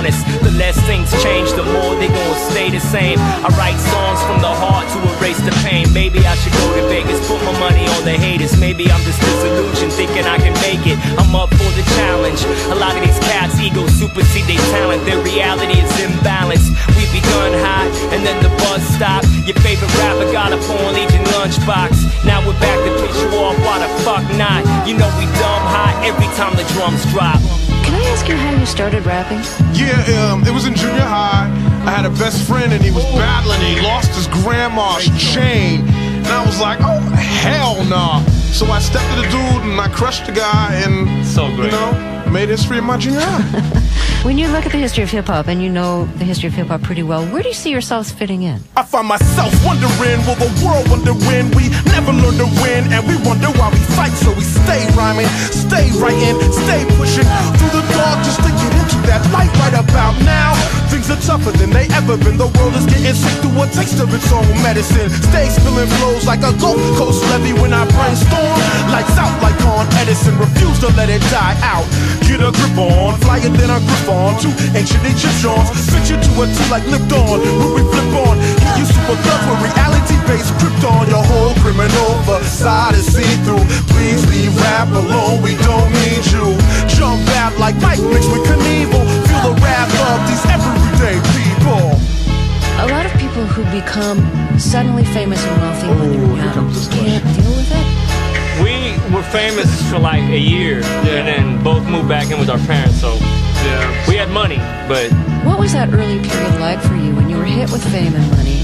honest. The less things change, the more they gonna stay the same. I write songs from the heart to erase the pain. Maybe I should go to Vegas, put my money on the haters. Maybe I'm just disillusioned, thinking I can make it. I'm up for the challenge. A lot of these cats' egos supersede their talent. Their reality is imbalanced. We begun hot, and then the buzz stopped. Your favorite rapper got a Pawn Legion lunchbox. Now we're back to piss you off, why the fuck not? You know we dumb hot every time the drums drop. Can I ask you how you started rapping? Yeah, it was in junior high. I had a best friend and he was battling. He lost his grandma's chain. And I was like, oh, hell nah. So I stepped to the dude and I crushed the guy and, so great. You know, made history in my junior high. When you look at the history of hip-hop, and you know the history of hip-hop pretty well, where do you see yourselves fitting in? I find myself wondering, will the world wonder when we never learn to win? And we wonder why we fight, so we stay rhyming, stay writing, stay pushing through the dark just to get into that light right about now. Things are tougher than they ever been. The world is getting sick through a taste of its own medicine. Stay spilling flows like a Gold Coast levee when I brainstorm. Lights out like Con Edison, refuse to let it die out. Get a grip on, flyer than a grip on. Two ancient Egyptians, switch it to a T like Lipton. When we flip on, hit you super thugs with reality-based Krypton. Your whole criminal facade is see-through. Please leave rap alone, we don't need you. Jump out like Mike mixed with Knievel. Feel the wrath of these everyday people. A lot of people who become suddenly famous and wealthy when they're young can't deal with it. We were famous for like a year, and then both moved back in with our parents, so we had money, but... What was that early period like for you when you were hit with fame and money,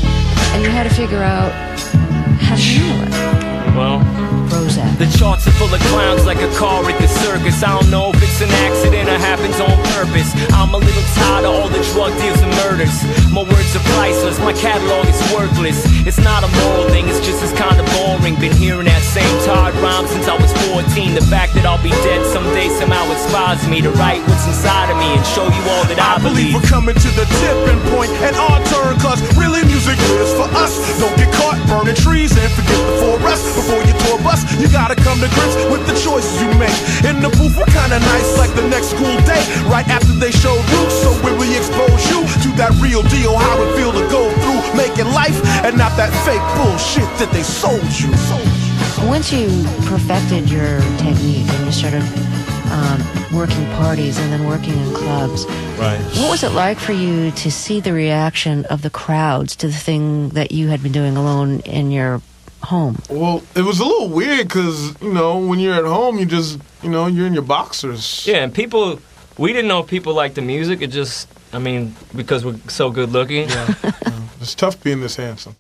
and you had to figure out how to handle it? Well... Prozac. The charts are full of clowns like a car at the circus. I don't know if it's an accident or happens on purpose. I'm a little tired of all the drug deals and murders. My words are priceless, my catalog is worthless. It's not a moral thing, it's just it's kinda boring. Been hearing that same tired rhyme since I was 14. The fact that I'll be dead someday somehow inspires me to write what's inside of me and show you all that I believe. We're coming to the tipping point and our turn, cause really music lives for us. Don't get caught burning trees and forget the forest. Before you tour bus, you gotta come to grips with the choices you make. In the booth, we're kinda nice like the next school day. Right after they showed roots, so when we expose you to that real deal, how it feel to go through making life and not that fake bullshit that they sold you. Once you perfected your technique and you started working parties and then working in clubs, what was it like for you to see the reaction of the crowds to the thing that you had been doing alone in your home? Well, it was a little weird because, you know, when you're at home, you just, you know, you're in your boxers. Yeah, and people, we didn't know people liked the music. It just, I mean, because we're so good looking. Yeah. It's tough being this handsome.